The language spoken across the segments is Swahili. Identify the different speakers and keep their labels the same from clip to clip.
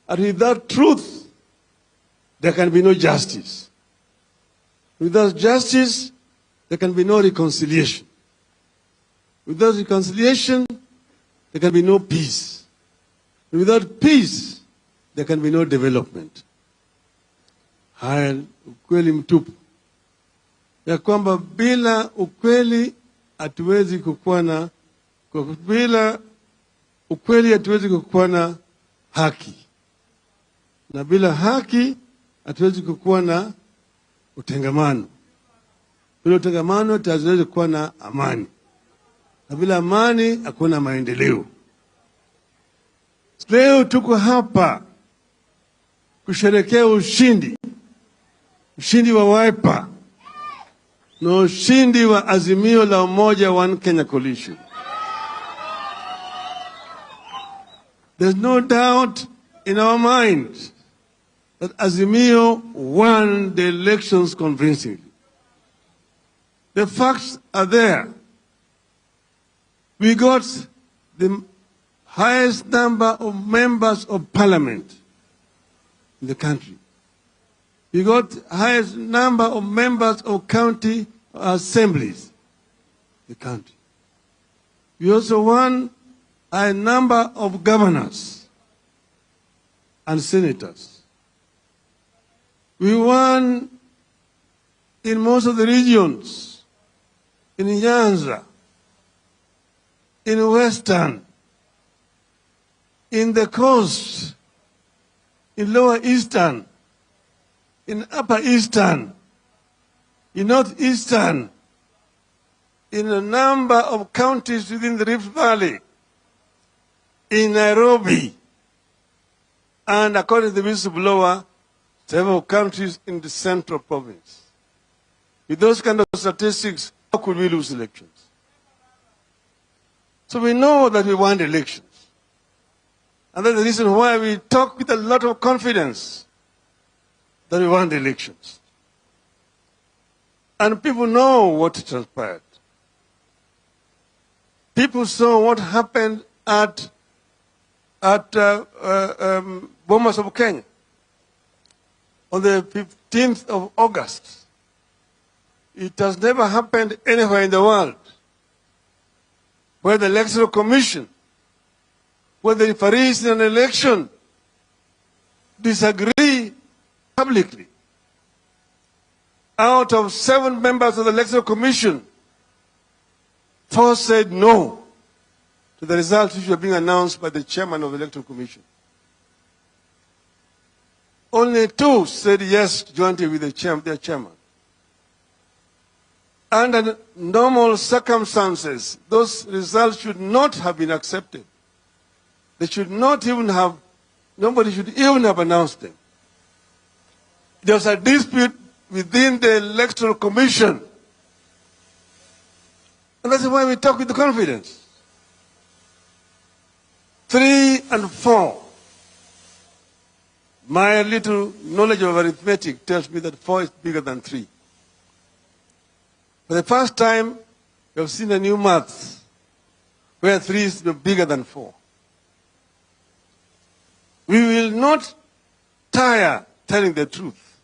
Speaker 1: And without truth, there can be no justice. Without justice, there can be no reconciliation. Without reconciliation, there can be no peace. Without peace, there can be no development. Haya ukweli mtupu ya kwamba bila ukweli hatuwezi kukuwa na haki, na bila haki hatuwezi kukuwa na utengamano. Bila utengamano hatuwezi kuwa na amani, na bila amani hakuna maendeleo. Leo tuko hapa kusherehekea ushindi wa Wiper na ushindi wa Azimio la Umoja One Kenya Coalition. There's no doubt in our mind that Azimio won the elections convincingly. The facts are there. We got the highest number of members of parliament in the country. We got the highest number of members of county assemblies in the country. We also won a number of governors and senators. We won in most of the regions, in Nyanza, in Western, in the coast, in Lower Eastern, in Upper Eastern, in Northeastern, in a number of counties within the Rift Valley, in Nairobi, and according to the whistleblower, several countries in the Central Province. With those kind of statistics, how could we lose elections? So we know that we won elections. And that's the reason why we talk with a lot of confidence that we won the elections. And people know what transpired. People saw what happened at Bomas of Kenya on the 15th of August. It has never happened anywhere in the world where the Electoral Commission, where the referees in an election disagree publicly. Out of 7 members of the Electoral Commission, 4 said no to the results which were being announced by the chairman of the Electoral Commission. Only 2 said yes jointly with their chairman. Under normal circumstances, those results should not have been accepted. They should not even have, nobody should even have announced them. There was a dispute within the Electoral Commission. And that's why we talk with confidence. 3 and 4. My little knowledge of arithmetic tells me that 4 is bigger than 3. For the first time, we have seen a new math where 3 is bigger than 4. We will not tire telling the truth.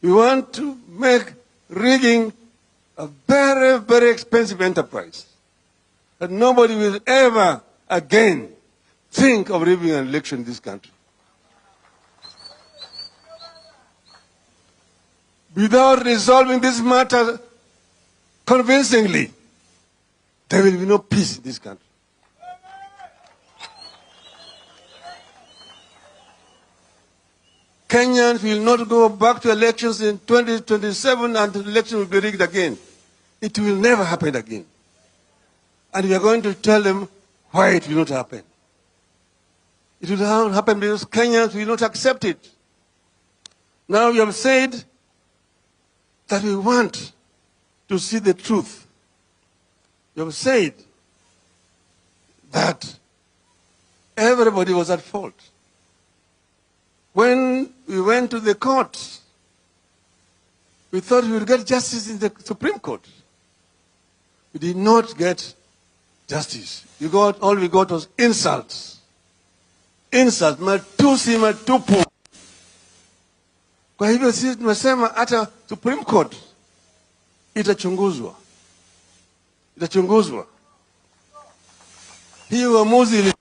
Speaker 1: We want to make rigging a very, very expensive enterprise that nobody will ever again think of rigging an election in this country. Without resolving this matter convincingly, there will be no peace in this country. Kenyans will not go back to elections in 2027 and the election will be rigged again. It will never happen again. And we are going to tell them why it will not happen. It will not happen because Kenyans will not accept it. Now we have said that we want to see the truth. We have said that everybody was at fault. When we went to the court, we thought we would get justice in the Supreme Court. We did not get justice. All we got was insults. insult, matusi matupu. Kwa hivyo sisi tumesema hata Supreme Court itachunguzwa. Hii uamuzi ili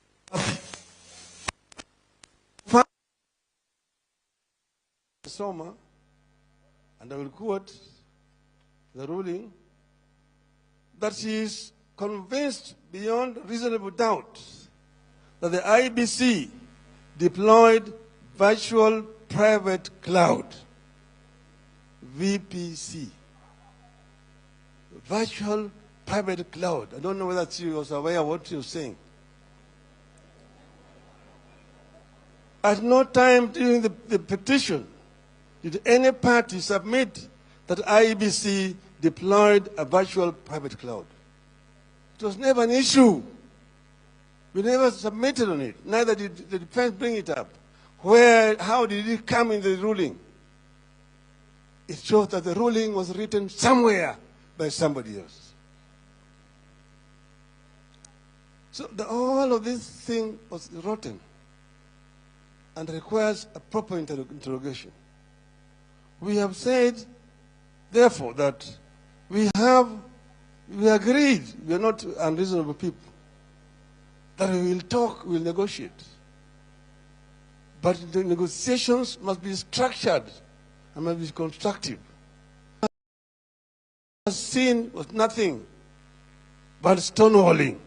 Speaker 1: soma, and I will quote the ruling, that she is convinced beyond reasonable doubt that the IBC deployed virtual private cloud, VPC, virtual private cloud. I don't know whether she was aware of what she was saying. At no time during the petition did any party submit that IBC deployed a virtual private cloud. It was never an issue. We never submitted on it. Neither did the defense bring it up. How did it come in the ruling? It shows that the ruling was written somewhere by somebody else. So all of this thing was rotten and requires a proper interrogation. We have said, therefore, that we agreed, we are not unreasonable people, that we will talk, we will negotiate. But the negotiations must be structured and must be constructive. What was seen was nothing but stonewalling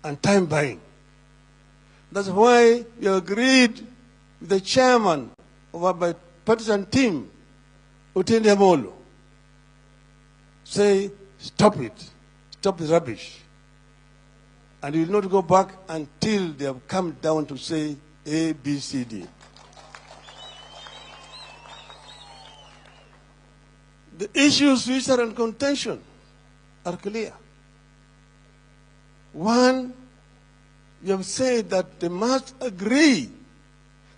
Speaker 1: and time buying. That's why we agreed with the chairman of our bipartisan team, Utende Amolo, say, stop it, stop the rubbish. And we will not go back until they have come down to say A, B, C, D. The issues which are in contention are clear. One, we have said that they must agree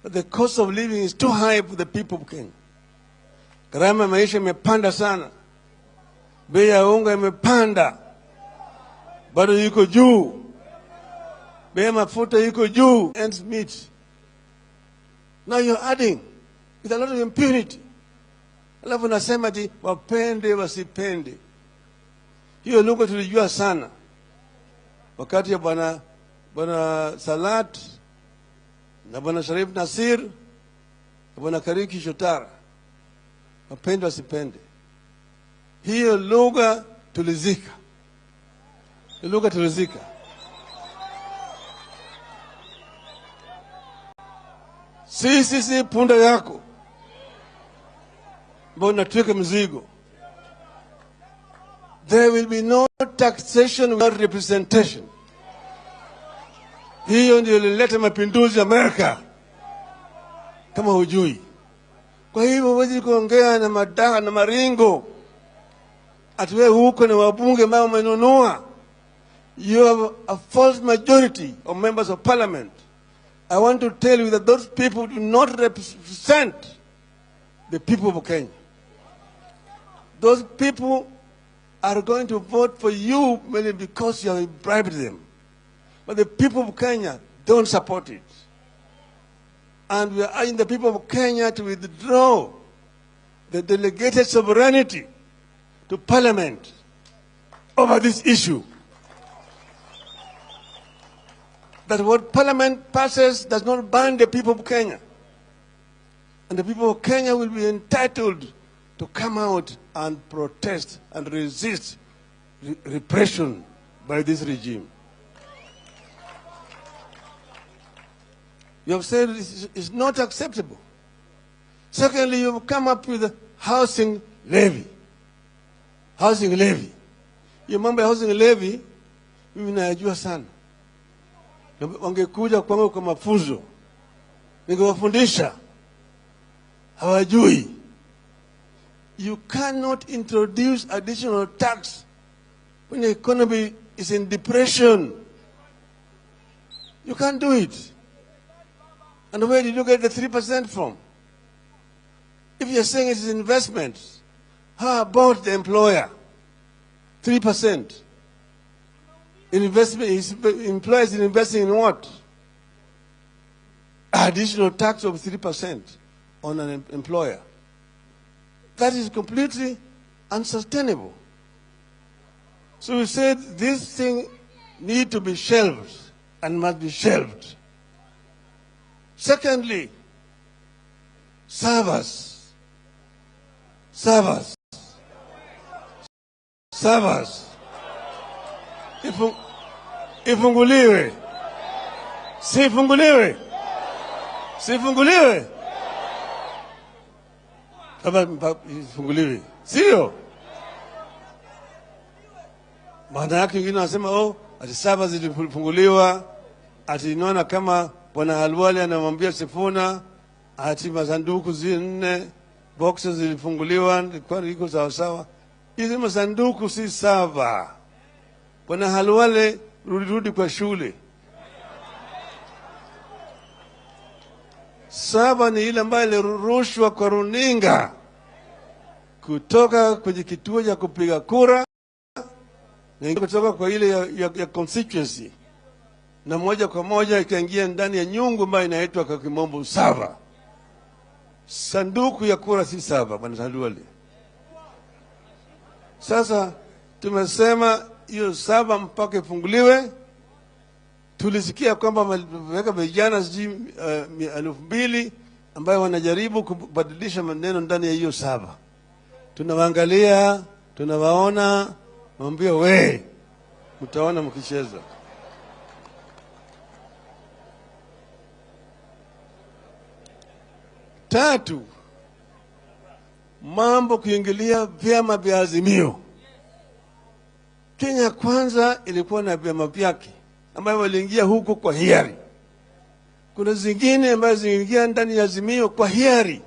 Speaker 1: that the cost of living is too high for the people of Kenya. Gharama maisha imepanda sana. Bei ya unga imepanda. Bado yuko juu. Bei ya mafuta yuko juu. Ends meet. Now you're adding with a lot of impunity. Alafu nasema ati wapende wasipende. Hiyo lugha tulijua sana. Wakati ya bwana Salat na bwana Sharif Nasir na bwana Kariki Shotara. Wapende wasipende. Hiyo lugha tulizika. Sisi punda yako. Mbona tuweke mzigo. There will be no taxation without representation. Hiyo ndio ilileta mapinduzi Amerika. Kama hujui. Kwa hivyo huwezi kuongea na madaha na maringo. Atiwe huko na wabunge ambao wamenunua. You have a false majority of members of parliament. I want to tell you that those people do not represent the people of Kenya. Those people are going to vote for you merely because you have bribed them. But the people of Kenya don't support it. And we are urging the people of Kenya to withdraw the delegated sovereignty to parliament over this issue. That what parliament passes does not bind the people of Kenya. And the people of Kenya will be entitled to come out and protest and resist repression by this regime. You have said it's not acceptable. Secondly, you have come up with a housing levy. Housing levy. Hiyo mambo ya housing levy, mimi najua sana. Wangekuja kwangu kwa mafunzo. Ningewafundisha. Hawajui. You cannot introduce additional tax when the economy is in depression. You can't do it. And where did you get the 3% from? If you're saying it's investments, how about the employer? 3%. Investment, employers investing in what? additional tax of 3% on an employer. That is completely unsustainable. So we said this thing need to be shelved and must be shelved. Secondly, servers. Ifunguliwe. Sifunguliwe. Kama ifunguliwe. Sio? Maana yake wengine wanasema ati saba zilifunguliwa, ati inaona kama Bwana Halwali anamwambia Sifuna ati masanduku 4 boxes zilifunguliwa, kwa iko sawa sawa. Hizi masanduku si saba. Bwana Halwali, rudi kwa shule. Saba ni ile ambayo ilirushwa kwa runinga kutoka kwenye kituo cha kupiga kura na kutoka kwa ile ya constituency, na moja kwa moja ikaingia ndani ya nyungu ambayo inaitwa kwa kimombo saba. Sanduku ya kura si saba, Bwana Halwali. Sasa tumesema hiyo saba mpaka ifunguliwe. Tulisikia kwamba wameweka vijana 2,000 ambayo wanajaribu kubadilisha maneno ndani ya hiyo saba. Tunawaangalia, tunawaona, mwambie mtaona mkicheza. Tatu, mambo kuingilia vyama vya Azimio. Kenya Kwanza ilikuwa na vyama vyake ambayo waliingia huko kwa hiari. Kuna zingine ambazo ziliingia ndani ya Azimio kwa hiari.